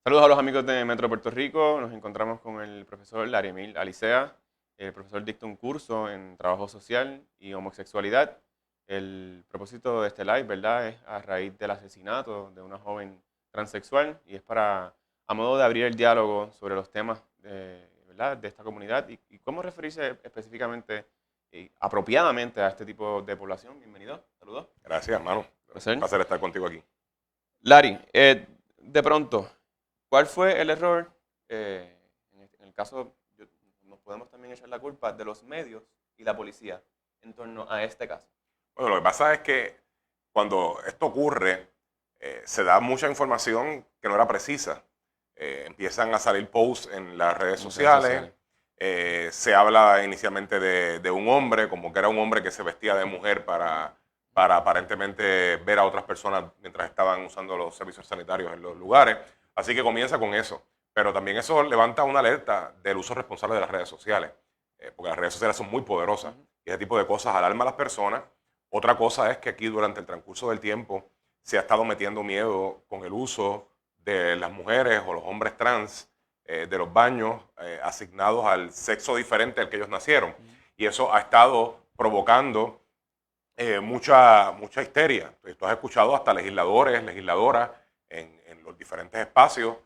Saludos a los amigos de Metro Puerto Rico. Nos encontramos con el profesor Lariemil Alicea. El profesor dicta un curso en trabajo social y homosexualidad. El propósito de este live, ¿verdad?, es a raíz del asesinato de una joven transexual y es a modo de abrir el diálogo sobre los temas ¿verdad?, de esta comunidad y cómo referirse específicamente y apropiadamente a este tipo de población. Bienvenido. Saludos. Gracias, hermano. Un placer estar contigo aquí. Larry, de pronto, ¿cuál fue el error? En el caso, nos podemos también echar la culpa de los medios y la policía en torno a este caso. Bueno, lo que pasa es que cuando esto ocurre, se da mucha información que no era precisa. Empiezan a salir posts en las redes sociales. Se habla inicialmente de un hombre, como que era un hombre que se vestía de mujer para aparentemente ver a otras personas mientras estaban usando los servicios sanitarios en los lugares. Así que comienza con eso. Pero también eso levanta una alerta del uso responsable de las redes sociales, porque las redes sociales son muy poderosas y ese tipo de cosas alarma a las personas. Otra cosa es que aquí durante el transcurso del tiempo se ha estado metiendo miedo con el uso de las mujeres o los hombres trans de los baños asignados al sexo diferente al que ellos nacieron. Y eso ha estado provocando mucha histeria. Tú has escuchado hasta legisladores, legisladoras en los diferentes espacios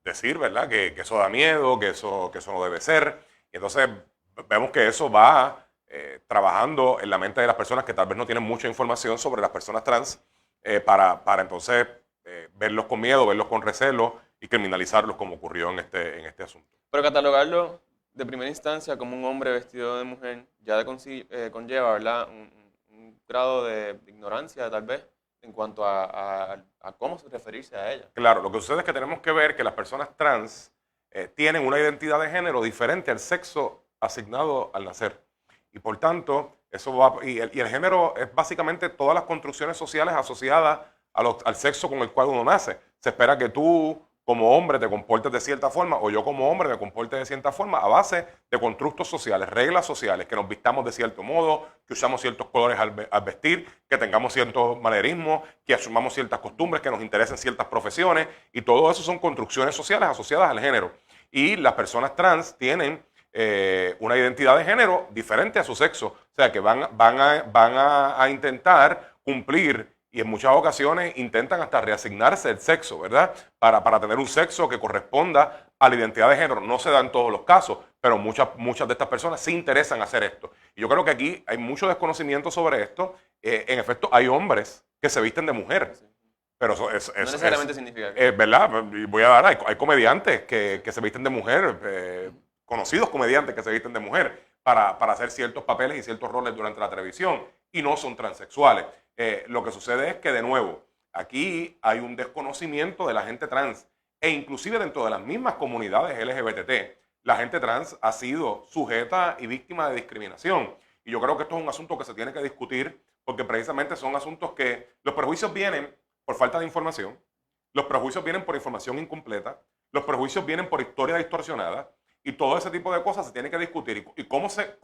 decir, ¿verdad?, que eso da miedo, que eso no debe ser. Y entonces vemos que eso va trabajando en la mente de las personas que tal vez no tienen mucha información sobre las personas trans para entonces verlos con miedo, verlos con recelo y criminalizarlos como ocurrió en este asunto. Pero catalogarlo de primera instancia como un hombre vestido de mujer ya conlleva, ¿verdad?, un grado de ignorancia tal vez en cuanto a cómo referirse a ella. Claro, lo que sucede es que tenemos que ver que las personas trans tienen una identidad de género diferente al sexo asignado al nacer. Y por tanto, el género es básicamente todas las construcciones sociales asociadas al sexo con el cual uno nace. Se espera que tú como hombre te comportes de cierta forma o yo como hombre me comporte de cierta forma a base de constructos sociales, reglas sociales, que nos vistamos de cierto modo, que usamos ciertos colores al vestir, que tengamos ciertos manerismos, que asumamos ciertas costumbres, que nos interesen ciertas profesiones, y todo eso son construcciones sociales asociadas al género. Y las personas trans tienen una identidad de género diferente a su sexo, o sea que van a intentar cumplir y en muchas ocasiones intentan hasta reasignarse el sexo, ¿verdad? Para tener un sexo que corresponda a la identidad de género. No se da en todos los casos, pero muchas de estas personas sí interesan hacer esto. Y yo creo que aquí hay mucho desconocimiento sobre esto. En efecto, hay hombres que se visten de mujer. Pero eso no necesariamente significa. ¿Verdad? Y voy a dar, hay comediantes que se visten de mujer, conocidos comediantes que se visten de mujer para hacer ciertos papeles y ciertos roles durante la televisión y no son transexuales. Lo que sucede es que, de nuevo, aquí hay un desconocimiento de la gente trans e inclusive dentro de las mismas comunidades LGBT, la gente trans ha sido sujeta y víctima de discriminación. Y yo creo que esto es un asunto que se tiene que discutir porque precisamente son asuntos que los prejuicios vienen por falta de información, los prejuicios vienen por información incompleta, los prejuicios vienen por historia distorsionada. Y todo ese tipo de cosas se tiene que discutir. ¿Y cómo se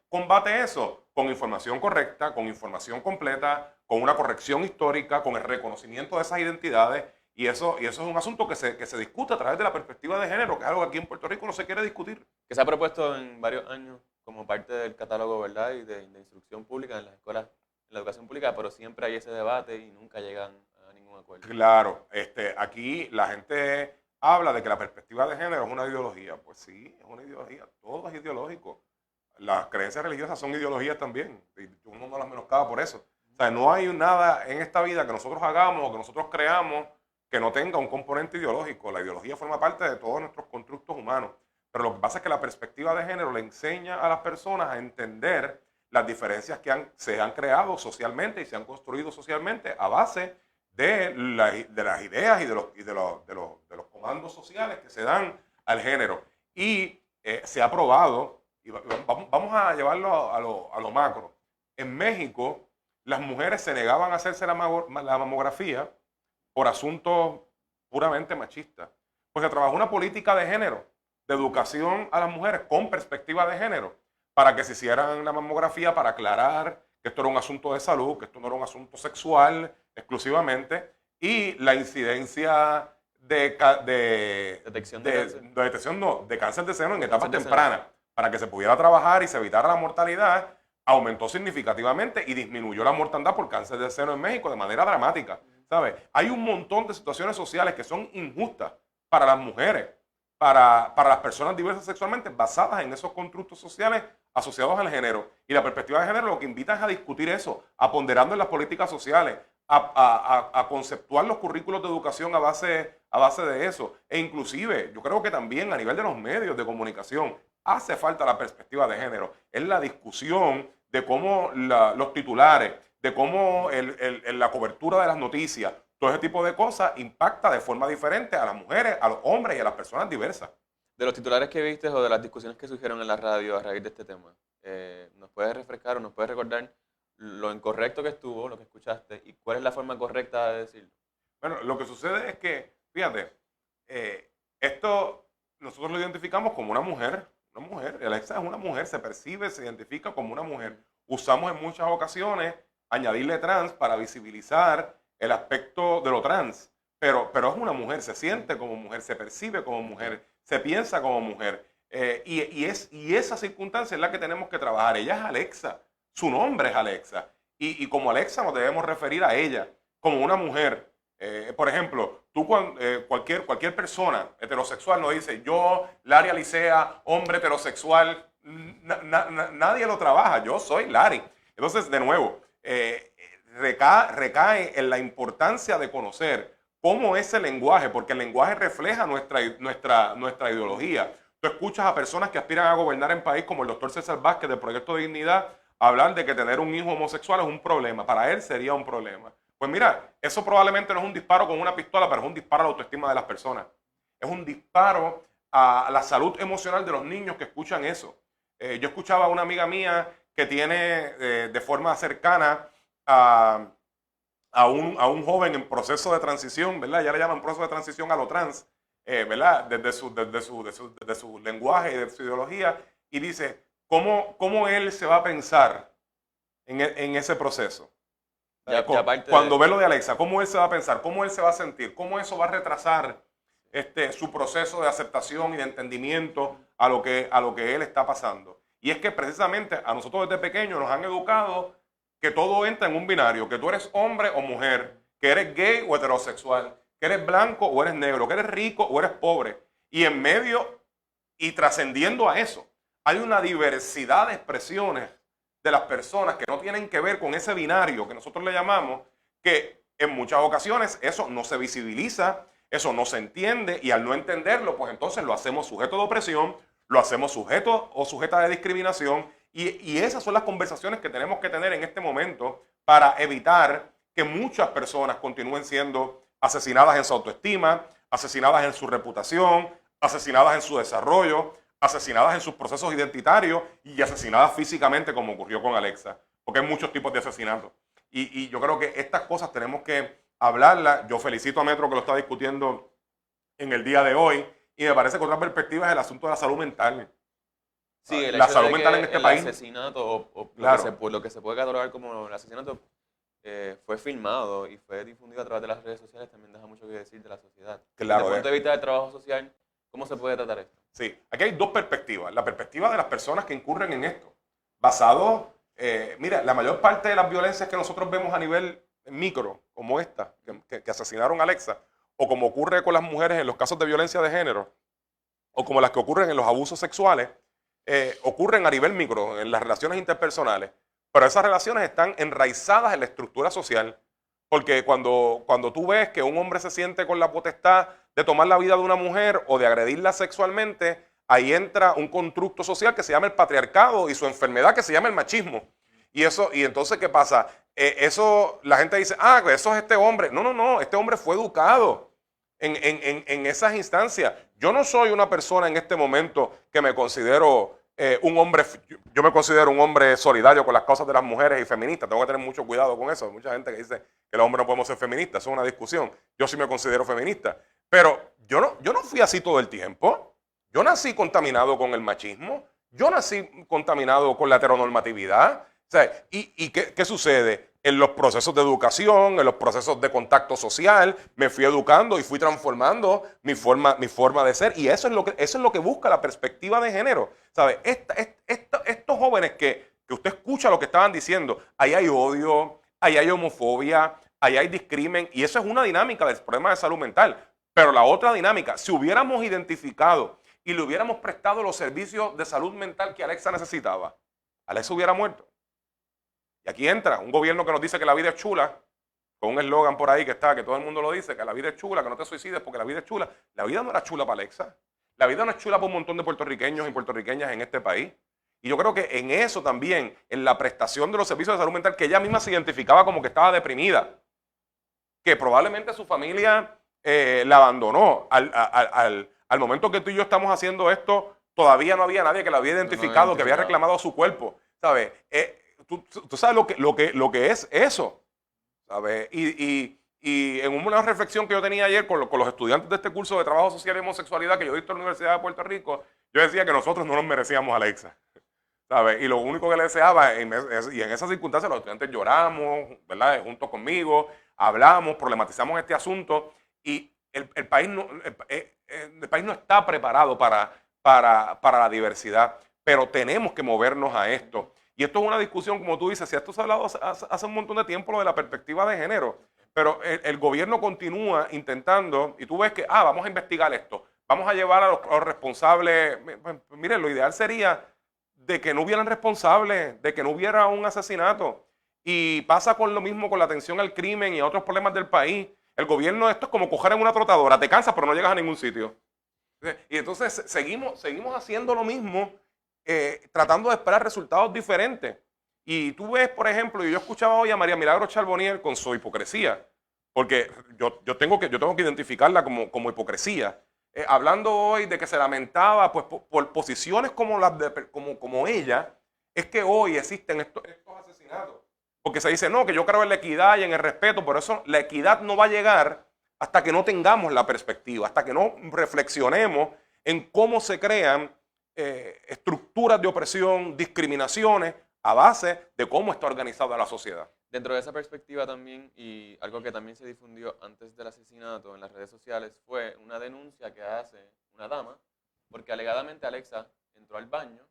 combate eso? Con información correcta, con información completa, con una corrección histórica, con el reconocimiento de esas identidades. Y eso es un asunto que se discute a través de la perspectiva de género, que es algo que aquí en Puerto Rico no se quiere discutir. Que se ha propuesto en varios años como parte del catálogo, ¿verdad?, y de instrucción pública en las escuelas, en la educación pública, pero siempre hay ese debate y nunca llegan a ningún acuerdo. Claro, aquí la gente habla de que la perspectiva de género es una ideología. Pues sí, es una ideología. Todo es ideológico. Las creencias religiosas son ideologías también. Y uno no las menoscaba por eso. O sea, no hay nada en esta vida que nosotros hagamos o que nosotros creamos que no tenga un componente ideológico. La ideología forma parte de todos nuestros constructos humanos. Pero lo que pasa es que la perspectiva de género le enseña a las personas a entender las diferencias que se han creado socialmente y se han construido socialmente a base de las ideas y de los comandos sociales que se dan al género. Y se ha probado, y vamos a llevarlo a lo macro. En México, las mujeres se negaban a hacerse la mamografía por asuntos puramente machistas. Pues se trabajó una política de género, de educación a las mujeres con perspectiva de género, para que se hicieran la mamografía, para aclarar que esto era un asunto de salud, que esto no era un asunto sexual exclusivamente, y la incidencia Detección de cáncer. de detección no, de cáncer de seno en etapas Cáncer de tempranas, para que se pudiera trabajar y se evitara la mortalidad, aumentó significativamente y disminuyó la mortandad por cáncer de seno en México de manera dramática, ¿sabes? Hay un montón de situaciones sociales que son injustas para las mujeres, para las personas diversas sexualmente, basadas en esos constructos sociales asociados al género. Y la perspectiva de género lo que invita es a discutir eso, a ponderando en las políticas sociales, a conceptuar los currículos de educación a base de eso. E inclusive, yo creo que también a nivel de los medios de comunicación hace falta la perspectiva de género. Es la discusión de cómo los titulares, de cómo la cobertura de las noticias, todo ese tipo de cosas impacta de forma diferente a las mujeres, a los hombres y a las personas diversas. De los titulares que viste o de las discusiones que surgieron en la radio a raíz de este tema, ¿nos puedes refrescar o nos puedes recordar lo incorrecto que estuvo, lo que escuchaste, y cuál es la forma correcta de decirlo? Bueno, lo que sucede es que, fíjate, esto nosotros lo identificamos como una mujer. Alexa es una mujer, se percibe, se identifica como una mujer. Usamos en muchas ocasiones añadirle trans para visibilizar el aspecto de lo trans, pero es una mujer, se siente como mujer, se percibe como mujer, se piensa como mujer. Y esa circunstancia es la que tenemos que trabajar. Ella es Alexa, su nombre es Alexa. Y como Alexa nos debemos referir a ella como una mujer. Por ejemplo, cualquier persona heterosexual no dice yo, Larry Alicea, hombre heterosexual, nadie lo trabaja, yo soy Larry. Entonces, de nuevo, recae en la importancia de conocer cómo es el lenguaje, porque el lenguaje refleja nuestra ideología. Tú escuchas a personas que aspiran a gobernar en país como el doctor César Vázquez del Proyecto de Dignidad hablar de que tener un hijo homosexual es un problema, para él sería un problema. Pues mira, eso probablemente no es un disparo con una pistola, pero es un disparo a la autoestima de las personas. Es un disparo a la salud emocional de los niños que escuchan eso. Yo escuchaba a una amiga mía que tiene de forma cercana a un joven en proceso de transición, ¿verdad? Ya le llaman proceso de transición a lo trans, ¿verdad? Desde su lenguaje y de su ideología, y dice, ¿cómo él se va a pensar en ese proceso? Cuando ve lo de Alexa, ¿cómo él se va a pensar? ¿Cómo él se va a sentir? ¿Cómo eso va a retrasar su proceso de aceptación y de entendimiento a lo que él está pasando? Y es que precisamente a nosotros desde pequeños nos han educado que todo entra en un binario, que tú eres hombre o mujer, que eres gay o heterosexual, que eres blanco o eres negro, que eres rico o eres pobre. Y en medio y trascendiendo a eso, hay una diversidad de expresiones de las personas que no tienen que ver con ese binario que nosotros le llamamos, que en muchas ocasiones eso no se visibiliza, eso no se entiende, y al no entenderlo, pues entonces lo hacemos sujeto de opresión, lo hacemos sujeto o sujeta de discriminación, y esas son las conversaciones que tenemos que tener en este momento para evitar que muchas personas continúen siendo asesinadas en su autoestima, asesinadas en su reputación, asesinadas en su desarrollo, asesinadas en sus procesos identitarios y asesinadas físicamente, como ocurrió con Alexa, porque hay muchos tipos de asesinatos. Y yo creo que estas cosas tenemos que hablarlas. Yo felicito a Metro que lo está discutiendo en el día de hoy, y me parece que otra perspectiva es el asunto de la salud mental. Sí, la salud mental en este país. El asesinato, o claro, lo que se puede catalogar como el asesinato, fue filmado y fue difundido a través de las redes sociales, también deja mucho que decir de la sociedad. Claro, Desde el punto de vista del trabajo social, ¿cómo se puede tratar esto? Sí, aquí hay dos perspectivas. La perspectiva de las personas que incurren en esto, basado, mira, la mayor parte de las violencias que nosotros vemos a nivel micro, como esta, que asesinaron a Alexa, o como ocurre con las mujeres en los casos de violencia de género, o como las que ocurren en los abusos sexuales, ocurren a nivel micro, en las relaciones interpersonales, pero esas relaciones están enraizadas en la estructura social, porque cuando tú ves que un hombre se siente con la potestad de tomar la vida de una mujer o de agredirla sexualmente, ahí entra un constructo social que se llama el patriarcado y su enfermedad que se llama el machismo. Y entonces, ¿qué pasa? Eso, la gente dice, eso es este hombre. No, este hombre fue educado en esas instancias. Yo no soy una persona en este momento que me considero un hombre, yo me considero un hombre solidario con las causas de las mujeres y feminista. Tengo que tener mucho cuidado con eso. Hay mucha gente que dice que los hombres no podemos ser feministas. Eso es una discusión. Yo sí me considero feminista. Pero yo no fui así todo el tiempo. Yo nací contaminado con el machismo. Yo nací contaminado con la heteronormatividad. O sea, ¿y qué sucede? en los procesos de educación, en los procesos de contacto social, me fui educando y fui transformando mi forma de ser. Y eso es lo que busca la perspectiva de género. ¿Sabe? Estos jóvenes que usted escucha lo que estaban diciendo, ahí hay odio, ahí hay homofobia, ahí hay discrimen, y eso es una dinámica del problema de salud mental. Pero la otra dinámica, si hubiéramos identificado y le hubiéramos prestado los servicios de salud mental que Alexa necesitaba, Alexa hubiera muerto. Y aquí entra un gobierno que nos dice que la vida es chula, con un eslogan por ahí que todo el mundo lo dice, que la vida es chula, que no te suicides porque la vida es chula. La vida no era chula para Alexa. La vida no es chula para un montón de puertorriqueños y puertorriqueñas en este país. Y yo creo que en eso también, en la prestación de los servicios de salud mental, que ella misma se identificaba como que estaba deprimida, que probablemente su familia la abandonó. Al momento que tú y yo estamos haciendo esto, todavía no había nadie que la había identificado, que había reclamado su cuerpo. ¿Sabes? Tú sabes lo que es eso. ¿Sabes? Y en una reflexión que yo tenía ayer con los estudiantes de este curso de trabajo social y homosexualidad que yo dicto en la Universidad de Puerto Rico, yo decía que nosotros no nos merecíamos a Alexa. ¿Sabes? Y lo único que le deseaba, y en esas circunstancias los estudiantes lloramos, ¿verdad? Junto conmigo, hablamos, problematizamos este asunto, y el país no está preparado para la diversidad, pero tenemos que movernos a esto. Y esto es una discusión, como tú dices, si esto se ha hablado hace un montón de tiempo, lo de la perspectiva de género, pero el gobierno continúa intentando, y tú ves que, vamos a investigar esto, vamos a llevar a los responsables. Miren, lo ideal sería de que no hubieran responsables, de que no hubiera un asesinato. Y pasa con lo mismo con la atención al crimen y a otros problemas del país. El gobierno, esto es como coger en una trotadora, te cansas pero no llegas a ningún sitio. Y entonces seguimos haciendo lo mismo, tratando de esperar resultados diferentes. Y tú ves, por ejemplo, y yo escuchaba hoy a María Milagros Charbonnier con su hipocresía, porque yo tengo que identificarla como hipocresía. Hablando hoy de que se lamentaba pues, por posiciones como como ella, es que hoy existen estos asesinatos. Porque se dice, no, que yo creo en la equidad y en el respeto, pero eso, la equidad no va a llegar hasta que no tengamos la perspectiva, hasta que no reflexionemos en cómo se crean estructuras de opresión, discriminaciones, a base de cómo está organizada la sociedad. Dentro de esa perspectiva también, y algo que también se difundió antes del asesinato en las redes sociales, fue una denuncia que hace una dama, porque alegadamente Alexa entró al baño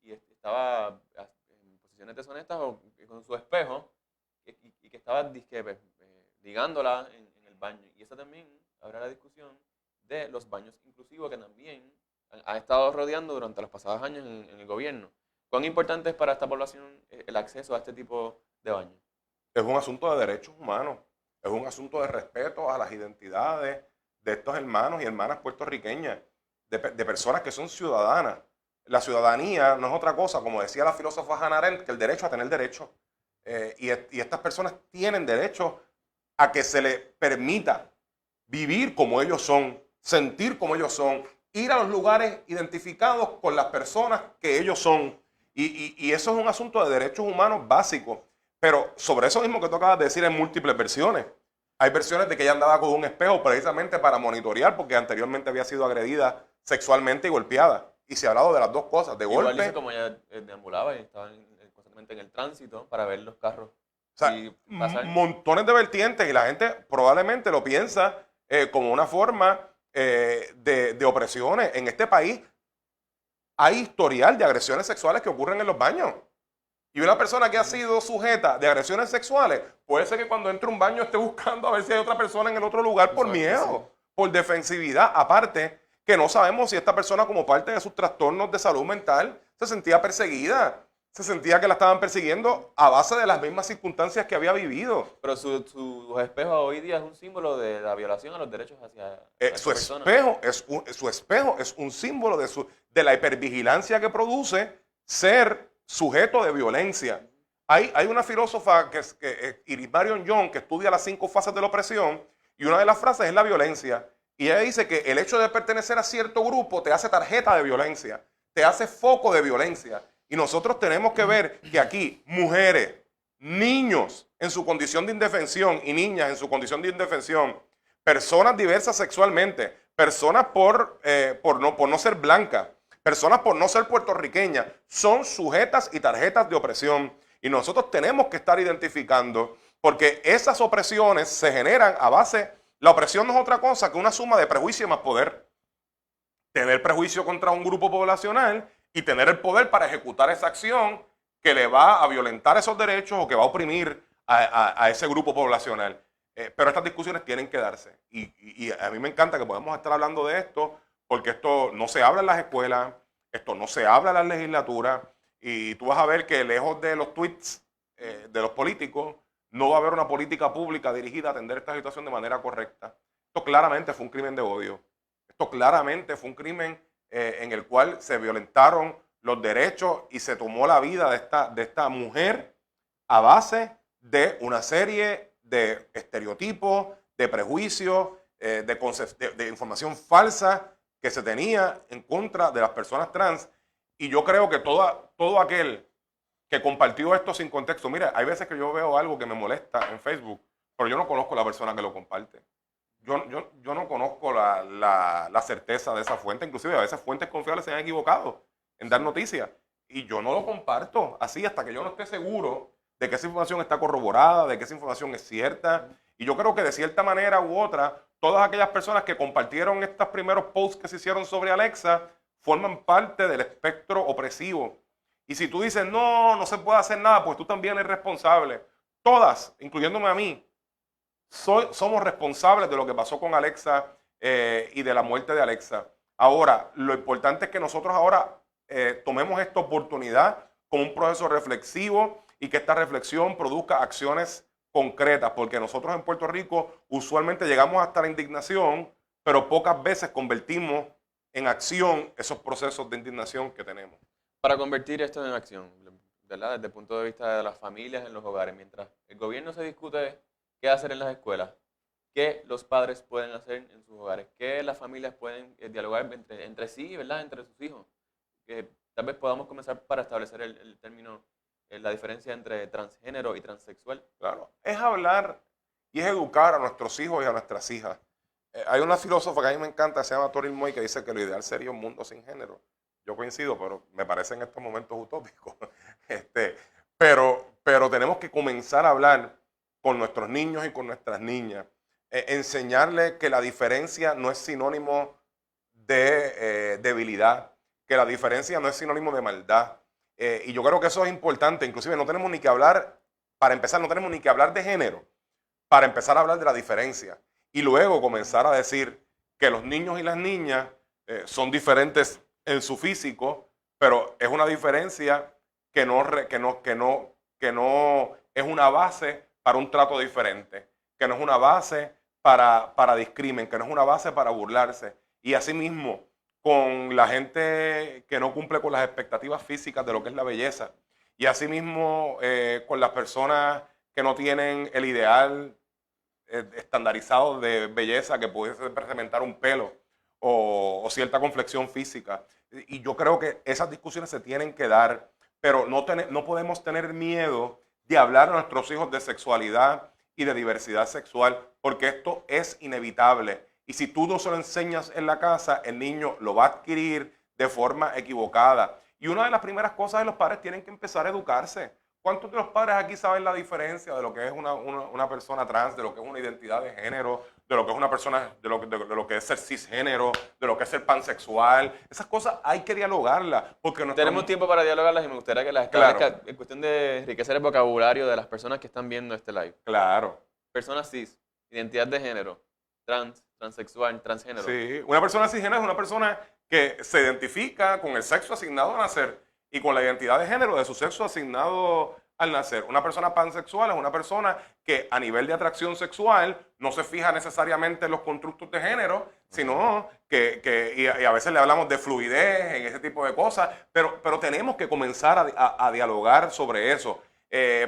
y estaba en posiciones deshonestas o con su espejo, y que estaba ligándola en el baño. Y eso también habrá la discusión de los baños inclusivos, que también ha estado rodeando durante los pasados años en el gobierno. ¿Cuán importante es para esta población el acceso a este tipo de baños? Es un asunto de derechos humanos, es un asunto de respeto a las identidades de estos hermanos y hermanas puertorriqueñas, de personas que son ciudadanas. La ciudadanía no es otra cosa, como decía la filósofa Hannah Arendt, que el derecho a tener derechos. Y estas personas tienen derecho a que se les permita vivir como ellos son, sentir como ellos son, ir a los lugares identificados con las personas que ellos son. Y eso es un asunto de derechos humanos básicos. Pero sobre eso mismo que tú acabas de decir, hay múltiples versiones. Hay versiones de que ella andaba con un espejo precisamente para monitorear, porque anteriormente había sido agredida sexualmente y golpeada. Y se ha hablado de las dos cosas, de igual golpe. Dice como ella deambulaba y estaba constantemente en el tránsito para ver los carros. O sea, montones de vertientes, y la gente probablemente lo piensa como una forma de opresiones. En este país hay historial de agresiones sexuales que ocurren en los baños. Y una persona que ha sido sujeta de agresiones sexuales, puede ser que cuando entre a un baño esté buscando a ver si hay otra persona en el otro lugar por miedo, por defensividad. Aparte, que no sabemos si esta persona, como parte de sus trastornos de salud mental, se sentía perseguida. Se sentía que la estaban persiguiendo a base de las mismas circunstancias que había vivido. Pero su espejo hoy día es un símbolo de la violación a los derechos hacia su espejo es un símbolo de la hipervigilancia que produce ser sujeto de violencia. Hay una filósofa que es Iris Marion Young, que estudia las 5 fases de la opresión, y una de las frases es la violencia. Y ella dice que el hecho de pertenecer a cierto grupo te hace tarjeta de violencia, te hace foco de violencia. Y nosotros tenemos que ver que aquí mujeres, niños en su condición de indefensión y niñas en su condición de indefensión, personas diversas sexualmente, personas por no ser blancas, personas por no ser puertorriqueñas, son sujetas y tarjetas de opresión. Y nosotros tenemos que estar identificando, porque esas opresiones se generan a base, la opresión no es otra cosa que una suma de prejuicio más poder. Tener prejuicio contra un grupo poblacional y tener el poder para ejecutar esa acción que le va a violentar esos derechos o que va a oprimir a ese grupo poblacional. Pero estas discusiones tienen que darse. Y a mí me encanta que podamos estar hablando de esto, porque esto no se habla en las escuelas, esto no se habla en las legislaturas, y tú vas a ver que lejos de los tweets de los políticos, no va a haber una política pública dirigida a atender esta situación de manera correcta. Esto claramente fue un crimen de odio. Esto claramente fue un crimen en el cual se violentaron los derechos y se tomó la vida de esta mujer a base de una serie de estereotipos, de prejuicios, de información falsa que se tenía en contra de las personas trans. Y yo creo que todo aquel que compartió esto sin contexto, mira, hay veces que yo veo algo que me molesta en Facebook, pero yo no conozco a la persona que lo comparte. Yo no conozco la certeza de esa fuente, inclusive a veces fuentes confiables se han equivocado en dar noticias. Y yo no lo comparto así hasta que yo no esté seguro de que esa información está corroborada, de que esa información es cierta. Y yo creo que de cierta manera u otra, todas aquellas personas que compartieron estos primeros posts que se hicieron sobre Alexa forman parte del espectro opresivo. Y si tú dices, no se puede hacer nada, pues tú también eres responsable. Todas, incluyéndome a mí, somos responsables de lo que pasó con Alexa y de la muerte de Alexa. Ahora, lo importante es que nosotros ahora tomemos esta oportunidad como un proceso reflexivo y que esta reflexión produzca acciones concretas, porque nosotros en Puerto Rico usualmente llegamos hasta la indignación, pero pocas veces convertimos en acción esos procesos de indignación que tenemos. Para convertir esto en acción, ¿verdad? Desde el punto de vista de las familias en los hogares, mientras el gobierno se discute qué hacer en las escuelas, qué los padres pueden hacer en sus hogares, qué las familias pueden dialogar entre sí, ¿verdad? Entre sus hijos. Que tal vez podamos comenzar para establecer el término, la diferencia entre transgénero y transexual. Claro, es hablar y es educar a nuestros hijos y a nuestras hijas. Hay una filósofa que a mí me encanta, se llama Toril Moy, que dice que lo ideal sería un mundo sin género. Yo coincido, pero me parece en estos momentos utópico. Pero tenemos que comenzar a hablar con nuestros niños y con nuestras niñas. Enseñarles que la diferencia no es sinónimo de debilidad, que la diferencia no es sinónimo de maldad. Y yo creo que eso es importante. Inclusive no tenemos ni que hablar, para empezar, no tenemos ni que hablar de género, para empezar a hablar de la diferencia. Y luego comenzar a decir que los niños y las niñas son diferentes en su físico, pero es una diferencia que no es una base para un trato diferente, que no es una base para discrimen, que no es una base para burlarse. Y asimismo, con la gente que no cumple con las expectativas físicas de lo que es la belleza. Y asimismo, con las personas que no tienen el ideal estandarizado de belleza que puede representar un pelo o cierta complexión física. Y yo creo que esas discusiones se tienen que dar, pero no podemos tener miedo de hablar a nuestros hijos de sexualidad y de diversidad sexual, porque esto es inevitable. Y si tú no se lo enseñas en la casa, el niño lo va a adquirir de forma equivocada. Y una de las primeras cosas es los padres tienen que empezar a educarse. ¿Cuántos de los padres aquí saben la diferencia de lo que es una persona trans, de lo que es una identidad de género, de lo que es una persona, de lo que es ser cisgénero, de lo que es ser pansexual? Esas cosas hay que dialogarlas. Porque tenemos tiempo para dialogarlas y me gustaría que las establezca en cuestión de enriquecer el vocabulario de las personas que están viendo este live. Claro. Personas cis, identidad de género, transexual, transgénero. Sí, una persona cisgénero es una persona que se identifica con el sexo asignado al nacer y con la identidad de género de su sexo asignado al nacer. Una persona pansexual es una persona que a nivel de atracción sexual no se fija necesariamente en los constructos de género, sino y a veces le hablamos de fluidez, en ese tipo de cosas, pero tenemos que comenzar a dialogar sobre eso.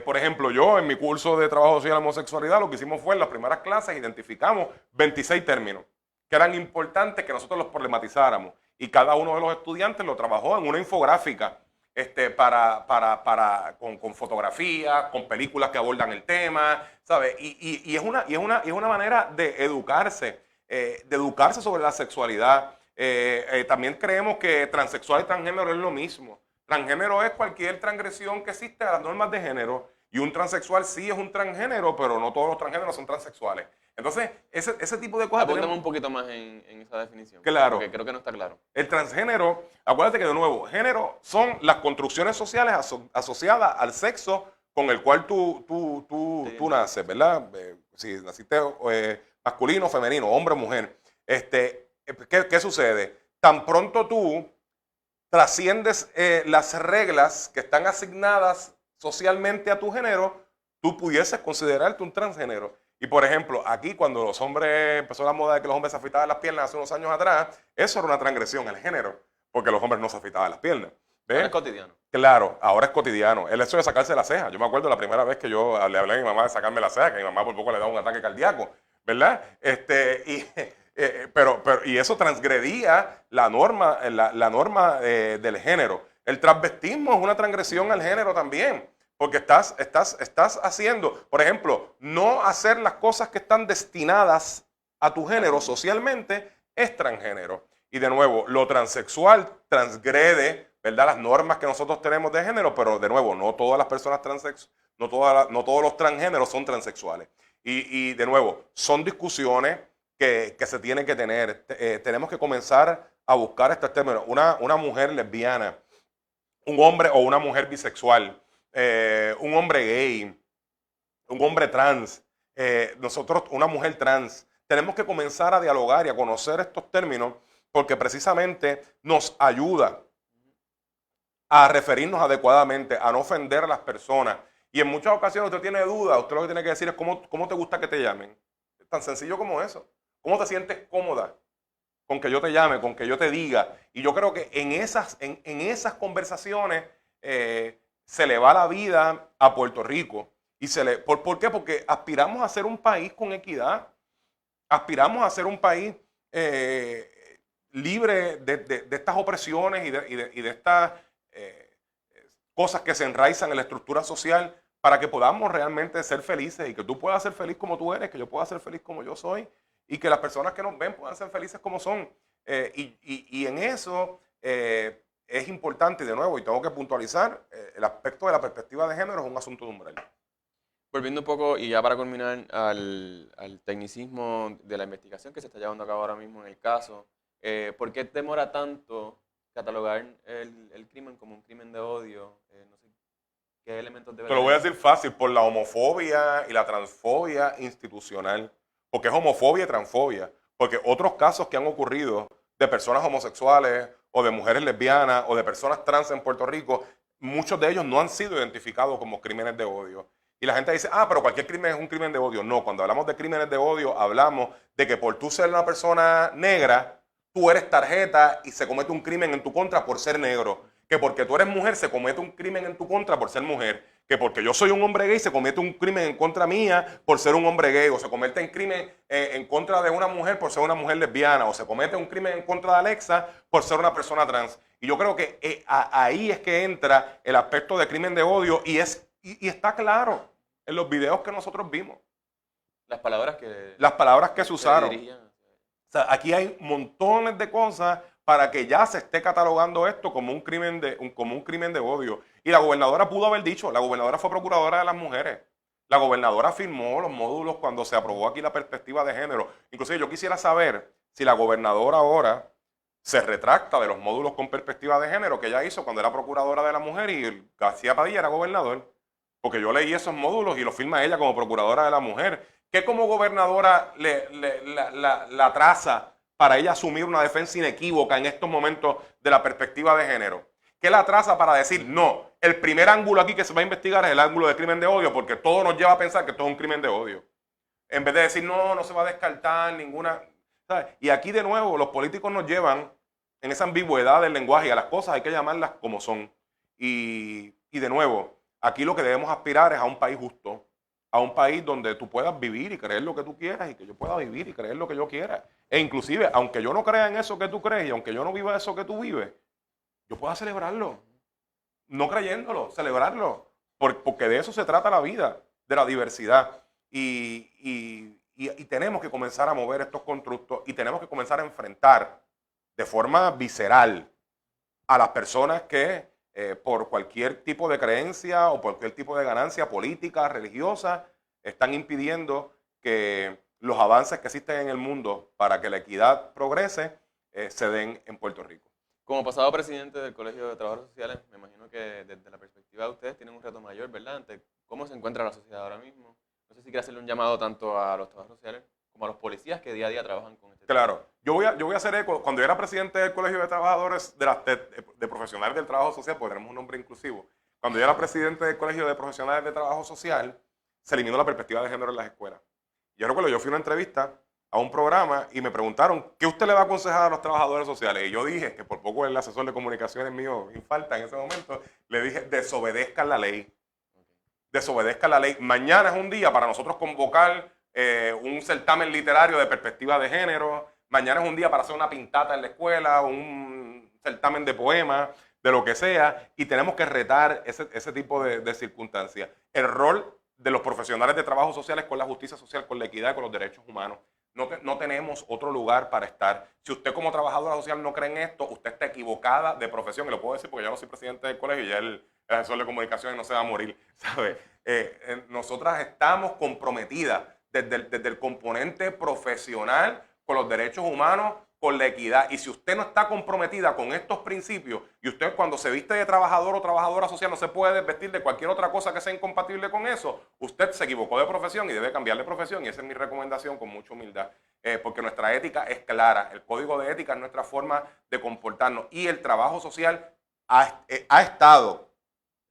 Por ejemplo, yo en mi curso de trabajo social y homosexualidad lo que hicimos fue en las primeras clases identificamos 26 términos que eran importantes que nosotros los problematizáramos y cada uno de los estudiantes lo trabajó en una infográfica con fotografías, con películas que abordan el tema, ¿sabes? Y es una manera de educarse sobre la sexualidad. También creemos que transexual y transgénero es lo mismo. Transgénero es cualquier transgresión que existe a las normas de género. Y un transexual sí es un transgénero, pero no todos los transgéneros son transexuales. Entonces, ese tipo de cosas... Apúntame un poquito más en esa definición. Claro. Porque creo que no está claro. El transgénero, acuérdate que de nuevo, género son las construcciones sociales asociadas al sexo con el cual tú naces, ¿verdad? Si naciste masculino, femenino, hombre o mujer. ¿Qué sucede? Tan pronto tú trasciendes las reglas que están asignadas socialmente a tu género, tú pudieses considerarte un transgénero. Y por ejemplo, aquí cuando los hombres, empezó la moda de que los hombres se afeitaban las piernas hace unos años atrás, eso era una transgresión al género, porque los hombres no se afeitaban las piernas. ¿Ves? Ahora es cotidiano. Claro, ahora es cotidiano. El hecho de sacarse la ceja. Yo me acuerdo la primera vez que yo le hablé a mi mamá de sacarme la ceja, que mi mamá por poco le daba un ataque cardíaco, ¿verdad? Y eso transgredía la norma, la norma del género. El transvestismo es una transgresión al género también. Porque estás haciendo, por ejemplo, no hacer las cosas que están destinadas a tu género socialmente es transgénero. Y de nuevo, lo transexual transgrede, ¿verdad?, las normas que nosotros tenemos de género, pero de nuevo, no todas las personas no todos los transgéneros son transexuales. Y de nuevo, son discusiones que se tienen que tener. Tenemos que comenzar a buscar estos términos. Una mujer lesbiana, un hombre o una mujer bisexual, un hombre gay, un hombre trans, nosotros, una mujer trans, tenemos que comenzar a dialogar y a conocer estos términos porque precisamente nos ayuda a referirnos adecuadamente, a no ofender a las personas. Y en muchas ocasiones usted tiene dudas, usted lo que tiene que decir es cómo te gusta que te llamen. Es tan sencillo como eso. ¿Cómo te sientes cómoda con que yo te llame, con que yo te diga? Y yo creo que en esas conversaciones se le va la vida a Puerto Rico. ¿Por qué? Porque aspiramos a ser un país con equidad. Aspiramos a ser un país libre de estas opresiones y de estas cosas que se enraizan en la estructura social para que podamos realmente ser felices y que tú puedas ser feliz como tú eres, que yo pueda ser feliz como yo soy y que las personas que nos ven puedan ser felices como son. Y en eso es importante, de nuevo, y tengo que puntualizar, el aspecto de la perspectiva de género es un asunto de umbral. Volviendo un poco, y ya para culminar, al tecnicismo de la investigación que se está llevando a cabo ahora mismo en el caso, ¿por qué demora tanto catalogar el crimen como un crimen de odio? No sé qué elementos debe Te lo voy a decir fácil, por la homofobia y la transfobia institucional, porque es homofobia y transfobia, porque otros casos que han ocurrido de personas homosexuales o de mujeres lesbianas o de personas trans en Puerto Rico, muchos de ellos no han sido identificados como crímenes de odio. Y la gente dice, pero cualquier crimen es un crimen de odio. No, cuando hablamos de crímenes de odio, hablamos de que por tú ser una persona negra, tú eres tarjeta y se comete un crimen en tu contra por ser negro. Que porque tú eres mujer se comete un crimen en tu contra por ser mujer. Que porque yo soy un hombre gay se comete un crimen en contra mía por ser un hombre gay. O se comete un crimen en contra de una mujer por ser una mujer lesbiana. O se comete un crimen en contra de Alexa por ser una persona trans. Y yo creo que ahí es que entra el aspecto de crimen de odio y está claro en los videos que nosotros vimos. Las palabras que se usaron. O sea, aquí hay montones de cosas para que ya se esté catalogando esto como un crimen de odio. Y la gobernadora pudo haber dicho, la gobernadora fue procuradora de las mujeres. La gobernadora firmó los módulos cuando se aprobó aquí la perspectiva de género. Inclusive yo quisiera saber si la gobernadora ahora se retracta de los módulos con perspectiva de género que ella hizo cuando era procuradora de la mujer y García Padilla era gobernador. Porque yo leí esos módulos y lo firma ella como procuradora de la mujer. ¿Qué como gobernadora la traza para ella asumir una defensa inequívoca en estos momentos de la perspectiva de género? ¿Qué la traza para decir, no, el primer ángulo aquí que se va a investigar es el ángulo de crimen de odio, porque todo nos lleva a pensar que esto es un crimen de odio? En vez de decir, no se va a descartar ninguna... ¿sabes? Y aquí de nuevo los políticos nos llevan en esa ambigüedad del lenguaje y a las cosas hay que llamarlas como son. Y de nuevo, aquí lo que debemos aspirar es a un país justo, a un país donde tú puedas vivir y creer lo que tú quieras y que yo pueda vivir y creer lo que yo quiera. E inclusive, aunque yo no crea en eso que tú crees y aunque yo no viva eso que tú vives, yo pueda celebrarlo. No creyéndolo, celebrarlo. Porque de eso se trata la vida, de la diversidad. Y tenemos que comenzar a mover estos constructos y tenemos que comenzar a enfrentar de forma visceral a las personas que por cualquier tipo de creencia o por cualquier tipo de ganancia política, religiosa, están impidiendo que los avances que existen en el mundo para que la equidad progrese se den en Puerto Rico. Como pasado presidente del Colegio de Trabajadores Sociales, me imagino que desde la perspectiva de ustedes tienen un reto mayor, ¿verdad? Ante cómo se encuentra la sociedad ahora mismo. No sé si quiere hacerle un llamado tanto a los trabajadores sociales como a los policías que día a día trabajan con este tema. Claro, yo voy a hacer eco. Cuando yo era presidente del Colegio de Trabajadores, de Profesionales del Trabajo Social, porque tenemos un nombre inclusivo, cuando yo era presidente del Colegio de Profesionales de Trabajo Social, se eliminó la perspectiva de género en las escuelas. Yo recuerdo, yo fui a una entrevista a un programa y me preguntaron, ¿qué usted le va a aconsejar a los trabajadores sociales? Y yo dije, que por poco el asesor de comunicaciones mío falta en ese momento, le dije, desobedezcan la ley. Desobedezcan la ley. Mañana es un día para nosotros convocar un certamen literario de perspectiva de género. Mañana es un día para hacer una pintata en la escuela, un certamen de poemas, de lo que sea, y tenemos que retar ese tipo de circunstancias. El rol de los profesionales de trabajo social es con la justicia social, con la equidad y con los derechos humanos. No tenemos otro lugar para estar. Si usted como trabajadora social no cree en esto, usted está equivocada de profesión, y lo puedo decir porque yo no soy presidente del colegio y ya el asesor de comunicaciones no se va a morir, ¿sabe? Nosotras estamos comprometidas desde el componente profesional con los derechos humanos, con la equidad. Y si usted no está comprometida con estos principios, y usted cuando se viste de trabajador o trabajadora social no se puede vestir de cualquier otra cosa que sea incompatible con eso, usted se equivocó de profesión y debe cambiar de profesión. Y esa es mi recomendación con mucha humildad, porque nuestra ética es clara. El código de ética es nuestra forma de comportarnos. Y el trabajo social ha estado,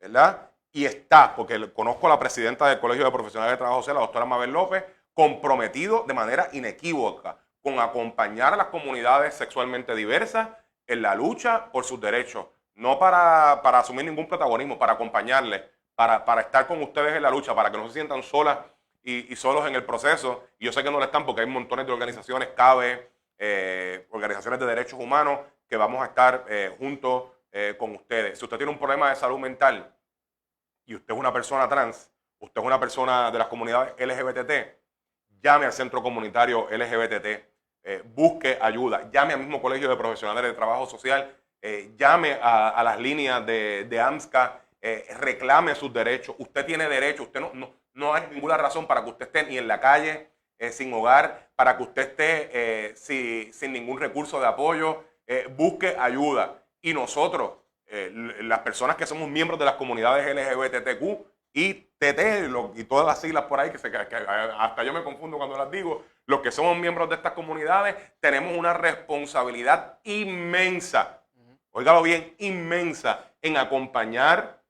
¿verdad? Y está, porque conozco a la presidenta del Colegio de Profesionales de Trabajo Social, la doctora Mabel López, comprometido de manera inequívoca con acompañar a las comunidades sexualmente diversas en la lucha por sus derechos. No para asumir ningún protagonismo, para acompañarles, para estar con ustedes en la lucha, para que no se sientan solas y solos en el proceso. Y yo sé que no lo están porque hay montones de organizaciones, CABE, organizaciones de derechos humanos, que vamos a estar juntos con ustedes. Si usted tiene un problema de salud mental y usted es una persona trans, usted es una persona de las comunidades LGBT, llame al centro comunitario LGBT, busque ayuda, llame al mismo Colegio de Profesionales de Trabajo Social, llame a las líneas de AMSCA, reclame sus derechos. Usted tiene derechos, usted no hay ninguna razón para que usted esté ni en la calle, sin hogar, para que usted esté sin ningún recurso de apoyo. Busque ayuda. Y nosotros, las personas que somos miembros de las comunidades LGBTQ y TT y todas las siglas por ahí, que hasta yo me confundo cuando las digo, los que somos miembros de estas comunidades tenemos una responsabilidad inmensa, óigalo bien, inmensa, en acompañar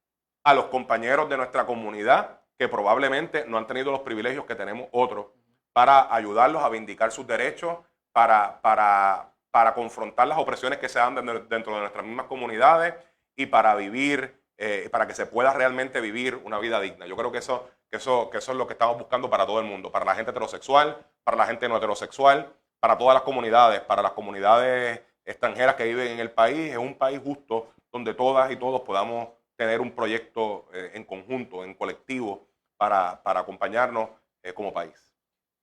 a los compañeros de nuestra comunidad que probablemente no han tenido los privilegios que tenemos otros, para ayudarlos a vindicar sus derechos, para confrontar las opresiones que se dan dentro de nuestras mismas comunidades y para vivir, para que se pueda realmente vivir una vida digna. Yo creo que eso es lo que estamos buscando para todo el mundo, para la gente heterosexual, para la gente no heterosexual, para todas las comunidades, para las comunidades extranjeras que viven en el país. Es un país justo donde todas y todos podamos tener un proyecto en conjunto, en colectivo, para acompañarnos como país.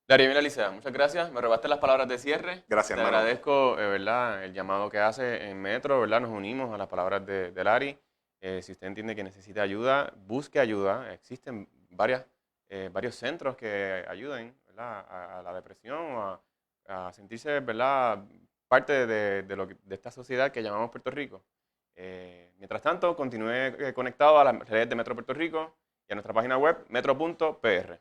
Ariemil Alicea, muchas gracias. Me robaste las palabras de cierre. Gracias, Te hermano. agradezco, ¿verdad?, el llamado que hace en Metro, ¿verdad? Nos unimos a las palabras de Lari. Si usted entiende que necesita ayuda, busque ayuda. Existen varios centros que ayuden, ¿verdad?, a la depresión, a sentirse, ¿verdad?, parte de esta sociedad que llamamos Puerto Rico. Mientras tanto, continúe conectado a las redes de Metro Puerto Rico y a nuestra página web metro.pr.